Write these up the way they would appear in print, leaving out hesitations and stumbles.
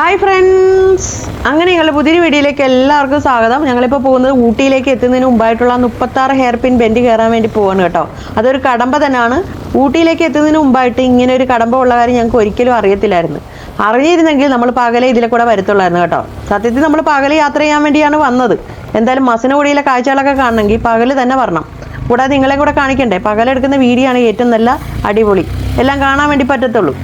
Hi friends, അങ്ങനെ ഞങ്ങളുടെ പുതിയൊരു വീഡിയോയിലേക്ക് എല്ലാവർക്കും സ്വാഗതം. ഞങ്ങളിപ്പോൾ പോകുന്നത് ഊട്ടിയിലേക്ക് എത്തുന്നതിന് മുമ്പായിട്ടുള്ള 36 ഹെയർ പിൻ ബെൻഡ് കയറാൻ വേണ്ടി പോവാണ് കേട്ടോ. അതൊരു കടമ്പ തന്നെയാണ്. ഊട്ടിയിലേക്ക് എത്തുന്നതിന് മുമ്പായിട്ട് ഇങ്ങനെ ഒരു കടമ്പ ഉള്ള കാര്യം ഞങ്ങൾക്ക് ഒരിക്കലും അറിയത്തില്ലായിരുന്നു. അറിഞ്ഞിരുന്നെങ്കിൽ നമ്മൾ പകലെ ഇതിലെ കൂടെ വരത്തുള്ളായിരുന്നു കേട്ടോ. സത്യത്തിൽ നമ്മൾ പകല് യാത്ര ചെയ്യാൻ വേണ്ടിയാണ് വന്നത്. എന്തായാലും മസനഗുഡിയിലെ കാഴ്ചകളൊക്കെ കാണണമെങ്കിൽ പകല് തന്നെ വരണം. കൂടാതെ നിങ്ങളെ കൂടെ കാണിക്കണ്ടേ, പകലെടുക്കുന്ന വീഡിയോ ആണ് ഏറ്റവും നല്ല അടിപൊളി, എല്ലാം കാണാൻ വേണ്ടി പറ്റത്തുള്ളൂ.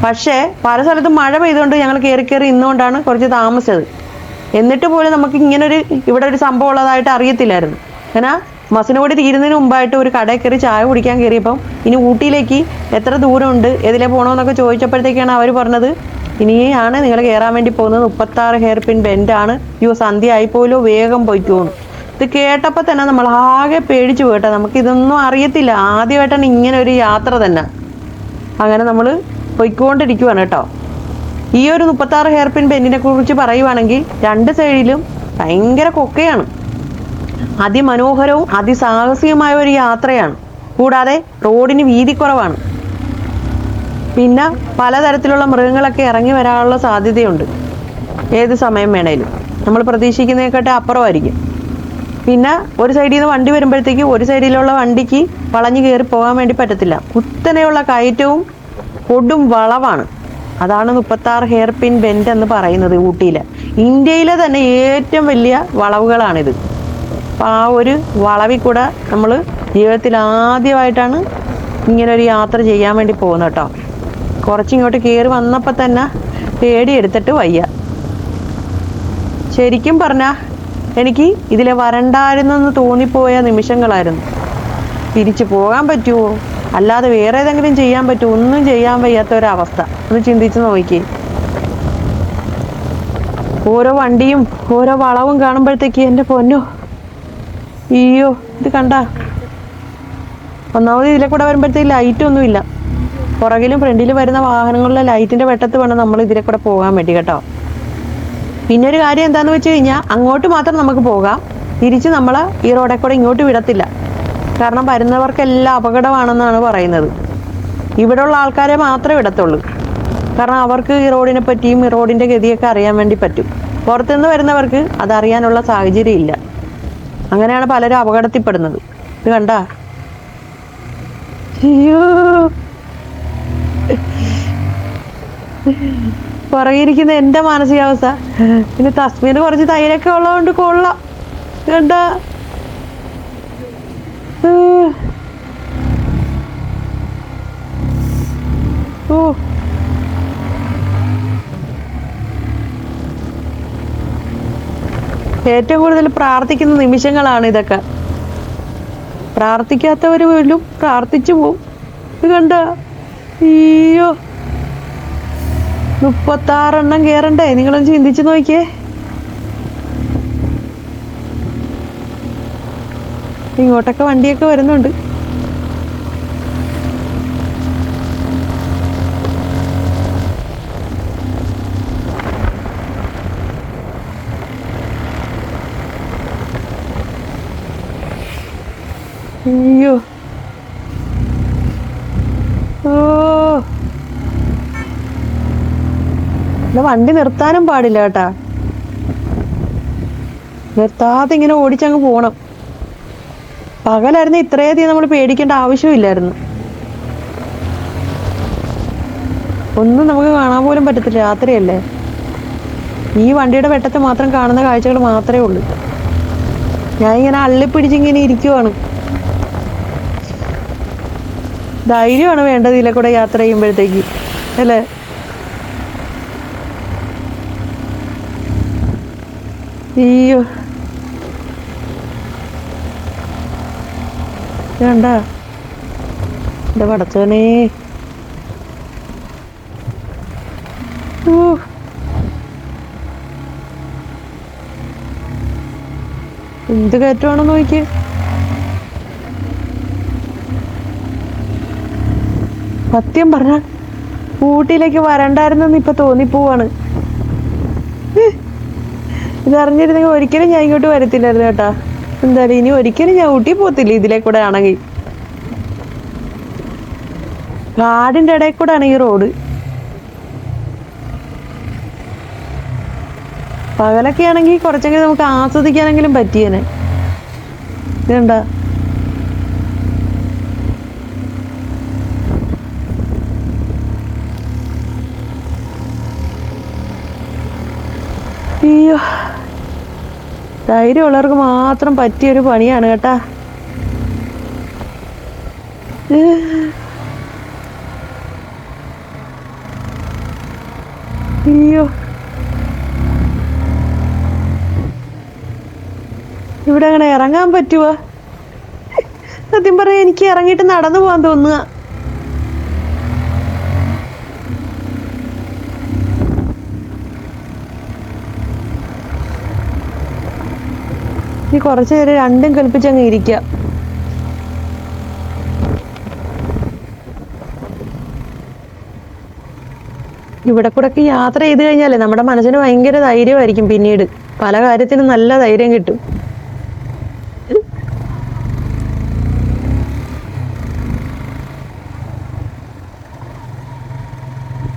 പക്ഷേ പല സ്ഥലത്തും മഴ പെയ്തുകൊണ്ട് ഞങ്ങൾ കയറി ഇന്നുകൊണ്ടാണ് കുറച്ച് താമസിച്ചത്. എന്നിട്ട് പോലും നമുക്ക് ഇങ്ങനൊരു ഇവിടെ ഒരു സംഭവം ഉള്ളതായിട്ട് അറിയത്തില്ലായിരുന്നു. അങ്ങനെ മസനഗുഡി തീരുന്നതിന് മുമ്പായിട്ട് ഒരു കടയിൽ കയറി ചായ കുടിക്കാൻ കയറിയപ്പം ഇനി ഊട്ടിയിലേക്ക് എത്ര ദൂരമുണ്ട്, എതിലെ പോകണമെന്നൊക്കെ ചോദിച്ചപ്പോഴത്തേക്കാണ് അവർ പറഞ്ഞത് ഇനിയാണ് നിങ്ങൾ കയറാൻ വേണ്ടി പോകുന്നത് 36 ഹെയർ പിൻ ബെൻഡാണ്. സന്ധ്യ ആയിപ്പോലോ, വേഗം പോയിക്കോന്നു. ഇത് കേട്ടപ്പോൾ തന്നെ നമ്മൾ ആകെ പേടിച്ചു പോയിട്ടോ. നമുക്കിതൊന്നും അറിയത്തില്ല, ആദ്യമായിട്ടാണ് ഇങ്ങനെ ഒരു യാത്ര തന്നെ. അങ്ങനെ നമ്മൾ പൊയ്ക്കൊണ്ടിരിക്കുവാണ് കേട്ടോ. ഈ ഒരു 36 ഹെയർ പിൻ ബെൻഡിനെ കുറിച്ച് പറയുവാണെങ്കിൽ രണ്ട് സൈഡിലും ഭയങ്കര കൊക്കയാണ്. അതിമനോഹരവും അതിസാഹസികമായ ഒരു യാത്രയാണ്. കൂടാതെ റോഡിന് വീതി കുറവാണ്. പിന്നെ പലതരത്തിലുള്ള മൃഗങ്ങളൊക്കെ ഇറങ്ങി വരാനുള്ള സാധ്യതയുണ്ട്. ഏത് സമയം വേണേലും നമ്മൾ പ്രതീക്ഷിക്കുന്നതിനെക്കാട്ട് അപ്പുറമായിരിക്കും. പിന്നെ ഒരു സൈഡിൽ നിന്ന് വണ്ടി വരുമ്പോഴത്തേക്ക് ഒരു സൈഡിലുള്ള വണ്ടിക്ക് വളഞ്ഞു കയറി പോകാൻ വേണ്ടി പറ്റത്തില്ല. കുത്തനെയുള്ള കയറ്റവും കൊടും വളവാണ്. അതാണ് 36 ഹെയർ പിൻ ബെൻഡ് എന്ന് പറയുന്നത്. ഊട്ടിയിലെ, ഇന്ത്യയിലെ തന്നെ ഏറ്റവും വലിയ വളവുകളാണിത്. അപ്പം ആ ഒരു വളവിൽ കൂടെ നമ്മൾ ജീവിതത്തിൽ ആദ്യമായിട്ടാണ് ഇങ്ങനൊരു യാത്ര ചെയ്യാൻ വേണ്ടി പോകുന്നത് കേട്ടോ. കുറച്ചിങ്ങോട്ട് കയറി വന്നപ്പോൾ തന്നെ പേടിയെടുത്തിട്ട് വയ്യ. ശരിക്കും പറഞ്ഞാൽ എനിക്ക് ഇതിലെ വരണ്ടായിരുന്നെന്ന് തോന്നിപ്പോയ നിമിഷങ്ങളായിരുന്നു. തിരിച്ചു പോകാൻ പറ്റുമോ, അല്ലാതെ വേറെ ഏതെങ്കിലും ചെയ്യാൻ പറ്റുമോ, ഒന്നും ചെയ്യാൻ വയ്യാത്ത ഒരവസ്ഥ. ഒന്ന് ചിന്തിച്ച് നോക്കി. ഓരോ വണ്ടിയും ഓരോ വളവും കാണുമ്പോഴത്തേക്ക് എൻ്റെ പൊന്നോ, അയ്യോ ഇത് കണ്ട. ഒന്നാമത് ഇതിലെ കൂടെ വരുമ്പോഴത്തേക്ക് ലൈറ്റൊന്നും ഇല്ല. പുറകിലും ഫ്രണ്ടിലും വരുന്ന വാഹനങ്ങളിലെ ലൈറ്റിൻ്റെ വെട്ടത്ത് വേണം നമ്മൾ ഇതിലെ കൂടെ പോകാൻ വേണ്ടി കേട്ടോ. പിന്നെ ഒരു കാര്യം എന്താണെന്ന് വെച്ച് കഴിഞ്ഞാൽ അങ്ങോട്ട് മാത്രം നമുക്ക് പോകാം, തിരിച്ച് നമ്മൾ ഈ റോഡിൽ കൂടെ ഇങ്ങോട്ട് വിടത്തില്ല. കാരണം വരുന്നവർക്കെല്ലാം അപകടമാണെന്നാണ് പറയുന്നത്. ഇവിടെയുള്ള ആൾക്കാരെ മാത്രമേ വിടത്തുള്ളൂ. കാരണം അവർക്ക് ഈ റോഡിനെ പറ്റിയും ഈ റോഡിൻ്റെ ഗതിയൊക്കെ അറിയാൻ വേണ്ടി പറ്റും. പുറത്തുനിന്ന് വരുന്നവർക്ക് അതറിയാനുള്ള സാഹചര്യം ഇല്ല. അങ്ങനെയാണ് പലരും അപകടത്തിൽപ്പെടുന്നത്. ഇത് കണ്ട, അയ്യോ പുറകിരിക്കുന്ന എൻ്റെ മാനസികാവസ്ഥ. പിന്നെ തസ്മീന് കുറച്ച് തൈരൊക്കെ ഉള്ളതുകൊണ്ട് കൊള്ളാം. കണ്ട, ഏറ്റവും കൂടുതൽ പ്രാർത്ഥിക്കുന്ന നിമിഷങ്ങളാണ് ഇതൊക്കെ. പ്രാർത്ഥിക്കാത്തവർ പോലും പ്രാർത്ഥിച്ചു പോവും. ഇത് കണ്ട, അയ്യോ 36 എണ്ണം കയറണ്ടേ? നിങ്ങളൊന്ന് ചിന്തിച്ചു നോക്കിയേ. ഇങ്ങോട്ടൊക്കെ വണ്ടിയൊക്കെ വരുന്നുണ്ട്. അയ്യോ, ഓ വണ്ടി നിർത്താനും പാടില്ല കേട്ടാ. നിർത്താതെ ഇങ്ങനെ ഓടിച്ചങ്ങ് പോണം. പകലായിരുന്നു ഇത്രയധികം നമ്മൾ പേടിക്കേണ്ട ആവശ്യമില്ലായിരുന്നു. ഒന്നും നമുക്ക് കാണാൻ പോലും പറ്റത്തില്ല, രാത്രിയല്ലേ. ഈ വണ്ടിയുടെ വെട്ടത്ത് മാത്രം കാണുന്ന കാഴ്ചകൾ മാത്രമേ ഉള്ളൂ. ഞാൻ ഇങ്ങനെ അള്ളിപ്പിടിച്ചിങ്ങനെ ഇരിക്കുവാണ്. ധൈര്യമാണ് വേണ്ടത് ഇതിലെ കൂടെ യാത്ര ചെയ്യുമ്പോഴത്തേക്ക്, അല്ലേ? അയ്യോ വേണ്ട, എൻ്റെ പടച്ചോനെ. എന്ത് കയറ്റമാണെന്ന് നോക്കി. സത്യം പറഞ്ഞാൽ ഊട്ടിയിലേക്ക് വരണ്ടായിരുന്നെന്ന് ഇപ്പൊ തോന്നിപ്പോവാണ്. ഇതറിഞ്ഞിരുന്നെങ്കിൽ ഒരിക്കലും ഞാൻ ഇങ്ങോട്ട് വരത്തില്ലായിരുന്നു കേട്ടാ. എന്തായാലും ഇനി ഒരിക്കലും ഞാൻ ഊട്ടി പോകത്തില്ല ഇതിലെ കൂടെ ആണെങ്കിൽ. കാടിൻ്റെ ഇടയിൽ കൂടെ ആണ് ഈ റോഡ്. പകലൊക്കെ ആണെങ്കിൽ കുറച്ചെങ്കിലും നമുക്ക് ആസ്വദിക്കാനെങ്കിലും പറ്റിയേനെ. ഇതുണ്ട, അയ്യോ, ധൈര്യമുള്ളവർക്ക് മാത്രം പറ്റിയൊരു പണിയാണ് കേട്ടാ. അയ്യോ, ഇവിടെ അങ്ങനെ ഇറങ്ങാൻ പറ്റുവോ? സത്യം പറയാ എനിക്ക് ഇറങ്ങിയിട്ട് നടന്നു പോകാൻ തോന്നുക. ഇനി കുറച്ചു നേരം രണ്ടും കൽപ്പിച്ചങ്ങ് ഇരിക്കാം. ഇവിടെ കൂടെ ഒക്കെ യാത്ര ചെയ്ത് കഴിഞ്ഞാലേ നമ്മുടെ മനസ്സിന് ഭയങ്കര ധൈര്യമായിരിക്കും. പിന്നീട് പല കാര്യത്തിനും നല്ല ധൈര്യം കിട്ടും.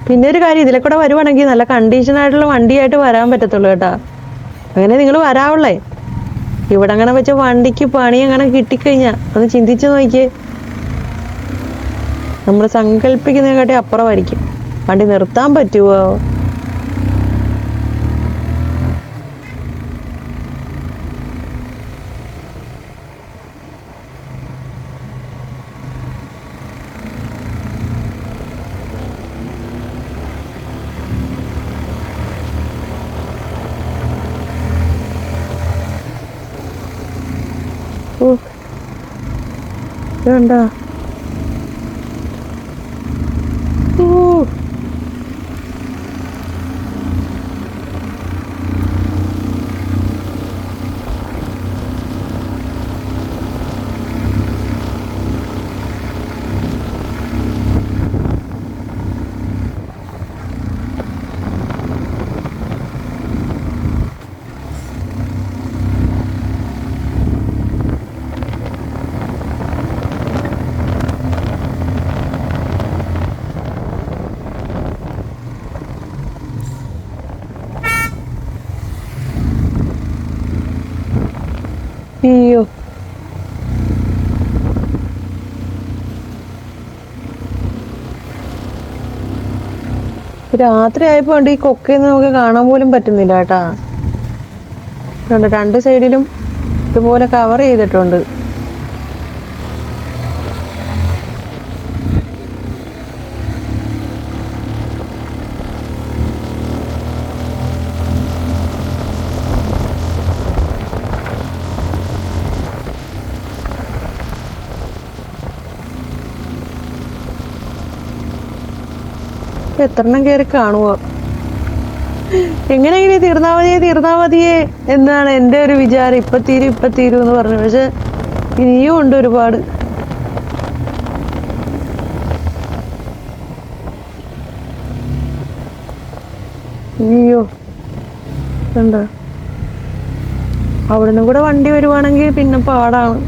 പിന്നെ ഒരു കാര്യം, ഇതിലെ കൂടെ വരുവാണെങ്കിൽ നല്ല കണ്ടീഷനായിട്ടുള്ള വണ്ടിയായിട്ട് വരാൻ പറ്റത്തുള്ളൂ കേട്ടാ. അങ്ങനെ നിങ്ങൾ വരാവുള്ളേ. ഇവിടെ അങ്ങനെ വെച്ച വണ്ടിക്ക് പണി അങ്ങനെ കിട്ടിക്കഴിഞ്ഞാ ഒന്ന് ചിന്തിച്ചു നോക്കിയേ, നമ്മൾ സങ്കല്പിക്കുന്നതിനെക്കാട്ടി അപ്പുറമായിരിക്കും. വണ്ടി നിർത്താൻ പറ്റുമോ? ഇതുണ്ടോ? അയ്യോ, രാത്രി ആയപ്പോ ഈ കൊക്കയൊന്നും നമുക്ക് കാണാൻ പോലും പറ്റുന്നില്ല കേട്ടാ. രണ്ട് സൈഡിലും ഇതുപോലെ കവർ ചെയ്തിട്ടുണ്ട്. എത്രണ്ണം കയറി കാണുവോ? എങ്ങനെയെങ്കിലും തീർന്നാ മതിയേ എന്നാണ് എൻ്റെ ഒരു വിചാരം. ഇപ്പൊ തീരും എന്ന് പറഞ്ഞു. പക്ഷെ ഇനിയും ഉണ്ട് ഒരുപാട്. അയ്യോ, കണ്ടോ? അവിടുന്ന് കൂടെ വണ്ടി വരുവാണെങ്കിൽ പിന്നെ പാടാണ്.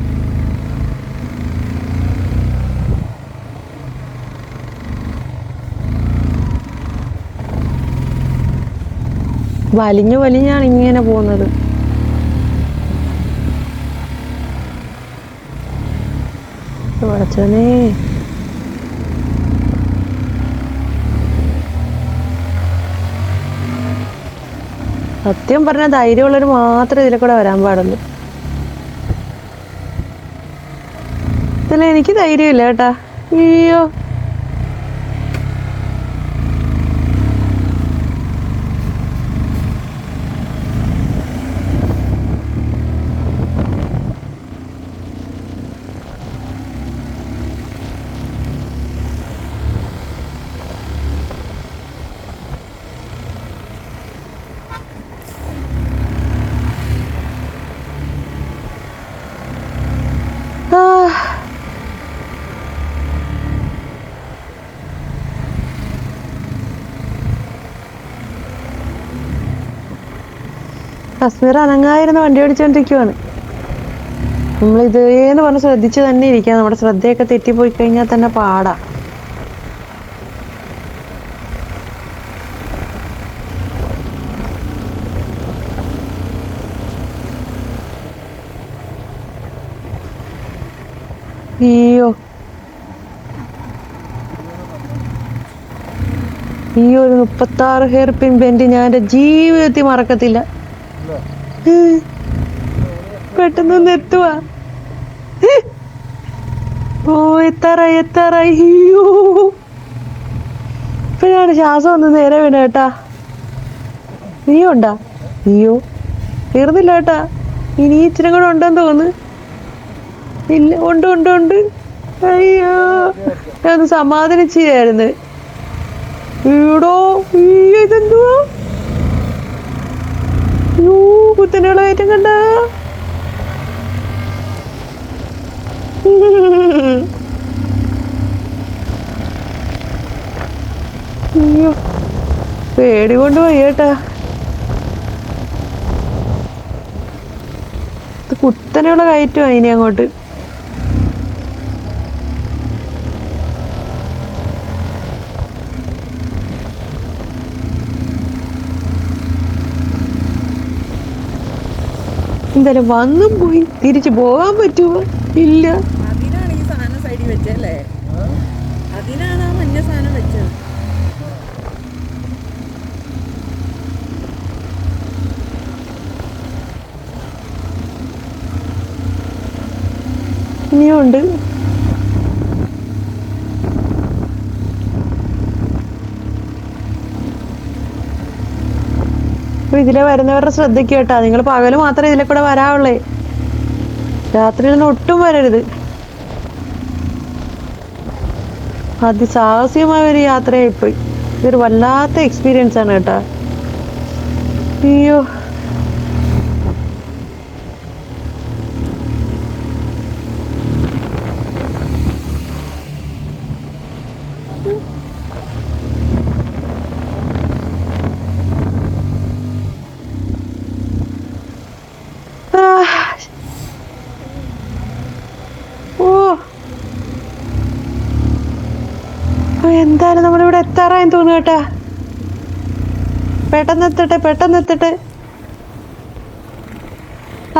വലിഞ്ഞാണ് ഇങ്ങനെ പോകുന്നത്. പടച്ചോനെ, സത്യം പറഞ്ഞ ധൈര്യമുള്ളവർ മാത്രമേ ഇതിലെ കൂടെ വരാൻ പാടുള്ളൂ. ഇതിൽ എനിക്ക് ധൈര്യമില്ല കേട്ടാ. അയ്യോ, കശ്മീർ അനങ്ങായിരുന്ന വണ്ടി ഓടിച്ചോണ്ടിരിക്കുവാണ്. നമ്മൾ ഇതേന്ന് പറഞ്ഞ് ശ്രദ്ധിച്ച് തന്നെ ഇരിക്കാം. നമ്മുടെ ശ്രദ്ധയൊക്കെ തെറ്റിപ്പോയി കഴിഞ്ഞാൽ തന്നെ പാടാ. അയ്യോ ഈ ഒരു 36 ഹെയർ പിൻ ബെൻഡ് ഞാൻ എൻ്റെ ജീവിതത്തിൽ മറക്കത്തില്ല. പെട്ടെന്ന് എത്തുവാ. ഓ എത്താറായി. അയ്യോ ഇപ്പോഴാണ് ശ്വാസം ഒന്ന് നേരെ വീണ കേട്ടാ. നീയും ഉണ്ടാ? അയ്യോ തീർന്നില്ല കേട്ടാ, ഇനി ഇച്ചിരി കൂടെ ഉണ്ടെന്ന് തോന്നുന്നു. ഇല്ല, ഉണ്ട്. അയ്യോ ഞാൻ ഒന്ന് സമാധാനിച്ചായിരുന്നു. ഈടോ അയ്യോ ഇതെന്തുവാ? കുത്തനെയുള്ള കയറ്റം കണ്ട. അയ്യോ പേടി കൊണ്ട് വയ്യേട്ടാ. ഇത് കുത്തനെയുള്ള കയറ്റം ഇനി അങ്ങോട്ട്. എന്തായാലും വന്നും പോയി തിരിച്ചു പോകാൻ പറ്റുമോ? ഇല്ല. അതിനാണ് ഈ സാധനം സൈഡിൽ വെച്ചല്ലേ? അതിനാണ് ആ മഞ്ഞ സാധനം വെച്ചത്. ഇനിയുണ്ട്. ഇതിലെ വരുന്നവരുടെ ശ്രദ്ധയ്ക്ക് കേട്ടാ, നിങ്ങൾ പകല് മാത്രമേ ഇതിലെ കൂടെ വരാവുള്ളേ, രാത്രിയിലൊന്നും ഒട്ടും വരരുത്. അതിസാഹസികമായ ഒരു യാത്രയായിപ്പോയി. ഇതൊരു വല്ലാത്ത എക്സ്പീരിയൻസ് ആണ് കേട്ടാ. അയ്യോ എന്തായാലും നമ്മളിവിടെ എത്താറായെന്ന് തോന്നുന്നു കേട്ടാ. പെട്ടെന്ന് എത്തട്ടെ.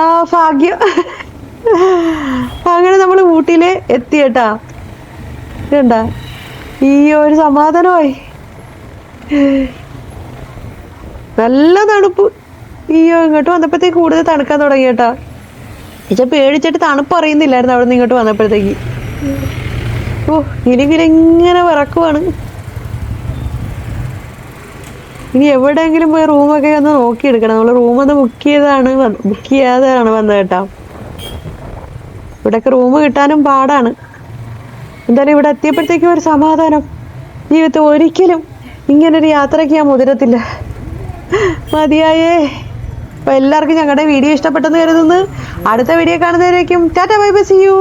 ആ ഭാഗ്യം. അങ്ങനെ നമ്മൾ ഊട്ടിയില് എത്തി കേട്ടാ. ഇതുണ്ടാ ഈ ഒരു സമാധാനമായി. നല്ല തണുപ്പ്. അയ്യോ ഇങ്ങോട്ട് വന്നപ്പോഴത്തേക്ക് കൂടുതൽ തണുക്കാൻ തുടങ്ങി കേട്ടാ. ഇച്ച പേടിച്ചിട്ട് തണുപ്പ് അറിയുന്നില്ലായിരുന്നു അവിടെ നിന്ന് ഇങ്ങോട്ട് വന്നപ്പോഴത്തേക്ക്. ഓ ഇങ്ങനെ വിറക്കുവാണ്. ഇനി എവിടെയെങ്കിലും പോയി റൂമൊക്കെ ഒന്ന് നോക്കിയെടുക്കണം. നമ്മൾ റൂമൊന്ന് ബുക്ക് ചെയ്യാതെയാണ് വന്നത് കേട്ടോ. ഇവിടെയൊക്കെ റൂം കിട്ടാനും പാടാണ്. എന്തായാലും ഇവിടെ എത്തിയപ്പോഴത്തേക്കും ഒരു സമാധാനം. ജീവിതത്തിൽ ഒരിക്കലും ഇങ്ങനൊരു യാത്രയ്ക്ക് ഞാൻ മുതിരത്തില്ല. മതിയായേ. അപ്പൊ എല്ലാവർക്കും ഞങ്ങളുടെ വീഡിയോ ഇഷ്ടപ്പെട്ടെന്ന് കരുതുന്നു. അടുത്ത വീഡിയോ കാണുന്നവരേക്കും tata bye bye, see U.